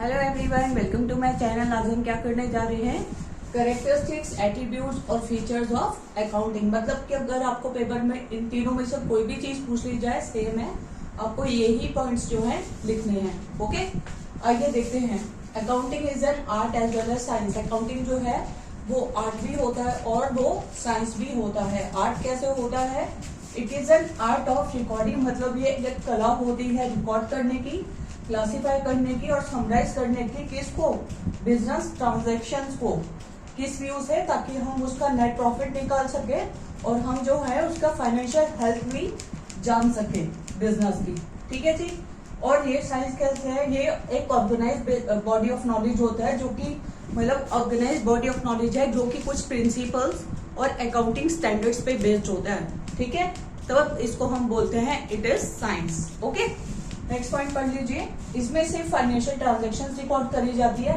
Hello everyone, welcome to my channel. आज हम क्या करने जा रहे हैं, कैरेक्टरिस्टिक्स, एट्रीब्यूट्स और फीचर्स ऑफ अकाउंटिंग। मतलब कि अगर आपको पेपर में इन तीनों में से कोई भी चीज पूछ ली जाए, सेम है, आपको यही पॉइंट्स जो है लिखने हैं। ओके, आइए देखते हैं। Accounting is an art as well as science. Accounting जो है वो आर्ट भी होता है और वो साइंस भी होता है। आर्ट कैसे होता है? It is an art of recording, मतलब ये एक कला होती है रिकॉर्ड करने की, क्लासिफाई करने की और समराइज करने की। किसको? बिजनेस ट्रांजैक्शंस को। किस व्यू से? ताकि हम उसका नेट प्रॉफिट निकाल सके और हम जो है उसका फाइनेंशियल हेल्थ भी जान सके, बिजनेस की। ठीक है जी। और ये साइंस कैसे है? ये एक ऑर्गेनाइज बॉडी ऑफ नॉलेज होता है, जो कि मतलब ऑर्गेनाइज बॉडी ऑफ नॉलेज है, जो कि कुछ प्रिंसिपल्स और अकाउंटिंग स्टैंडर्ड्स पे बेस्ड होता है। ठीक है, तब इसको हम बोलते हैं it is science. Okay, next point पढ़ लीजिए। इसमें सिर्फ फाइनेंशियल ट्रांजैक्शंस रिकॉर्ड करी जाती है।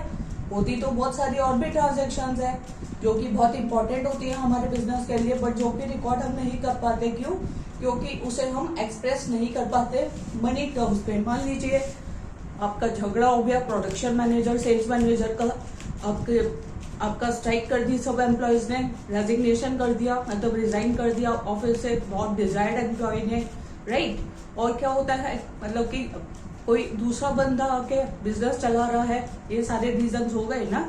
होती तो बहुत सारी और भी ट्रांजैक्शंस है जो कि बहुत इंपॉर्टेंट होती है हमारे बिजनेस के लिए, बट जो कि रिकॉर्ड हम नहीं कर पाते। क्यों? क्योंकि उसे हम एक्सप्रेस नहीं कर पाते मनी टर्म्स पे। मान लीजिए आपका झगड़ा हो गया प्रोडक्शन मैनेजर, सेल्स मैनेजर का, आपका स्ट्राइक कर दी सब एम्प्लॉयज ने, रेजिग्नेशन कर दिया, मतलब रिजाइन कर दिया ऑफिस से बहुत डिजायर्ड एम्प्लॉय ने, राइट। और क्या होता है, मतलब कि कोई दूसरा बंदा आके बिजनेस चला रहा है, ये सारे रीजंस हो गए ना।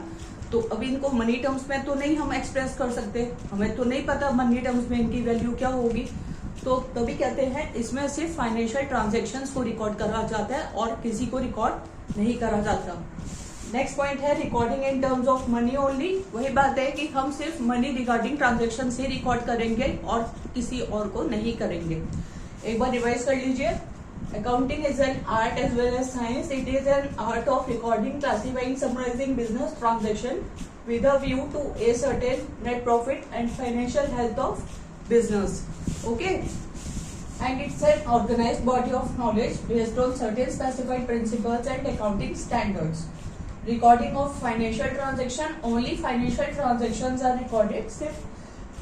तो अभी इनको मनी टर्म्स में तो नहीं हम एक्सप्रेस कर सकते, हमें तो नहीं पता मनी टर्म्स में इनकी वैल्यू क्या होगी। तो तभी कहते हैं इसमें सिर्फ फाइनेंशियल ट्रांजैक्शंस को रिकॉर्ड करा जाता है और किसी को रिकॉर्ड नहीं करा जाता। नेक्स्ट पॉइंट है recording in terms of money only. वही बात है कि हम सिर्फ मनी रिगार्डिंग ट्रांजैक्शन से रिकॉर्ड करेंगे और किसी और को नहीं करेंगे। एक बार रिवाइज कर लीजिए। Accounting is an art as well as science. It is an art of recording, classifying, summarizing business transaction with a view to a certain net profit and financial health of business. Okay? And it's an organized body of knowledge based on certain specified principles and accounting standards. Recording of financial transaction, only financial transactions are recorded. सिर्फ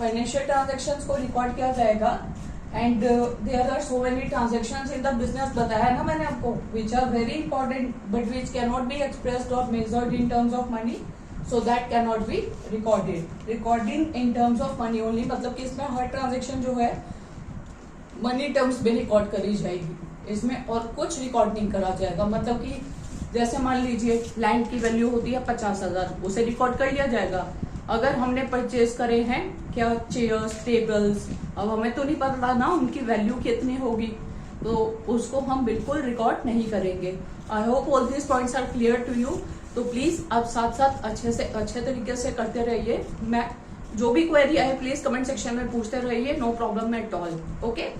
financial transactions को record किया जाएगा। And there are so many transactions in the business, बताया ना मैंने आपको, which are very important but which can not be expressed or measured in terms of money, so that can not be recorded. Recording in terms of money only, मतलब कि इसमें हर transaction जो है money terms में record करी जाएगी, इसमें और कुछ रिकॉर्ड नहीं करा जाएगा। मतलब कि जैसे मान लीजिए लैंड की वैल्यू होती है 50,000, उसे रिकॉर्ड कर लिया जाएगा। अगर हमने परचेज करे हैं क्या चेयर्स, टेबल्स, अब हमें तो नहीं पता ना उनकी वैल्यू कितनी होगी, तो उसको हम बिल्कुल रिकॉर्ड नहीं करेंगे। I hope all this points are clear to you. तो प्लीज आप साथ साथ अच्छे तरीके से करते रहिए। मैं जो भी क्वेरी आए प्लीज कमेंट सेक्शन में पूछते रहिए, no problem at all. Okay.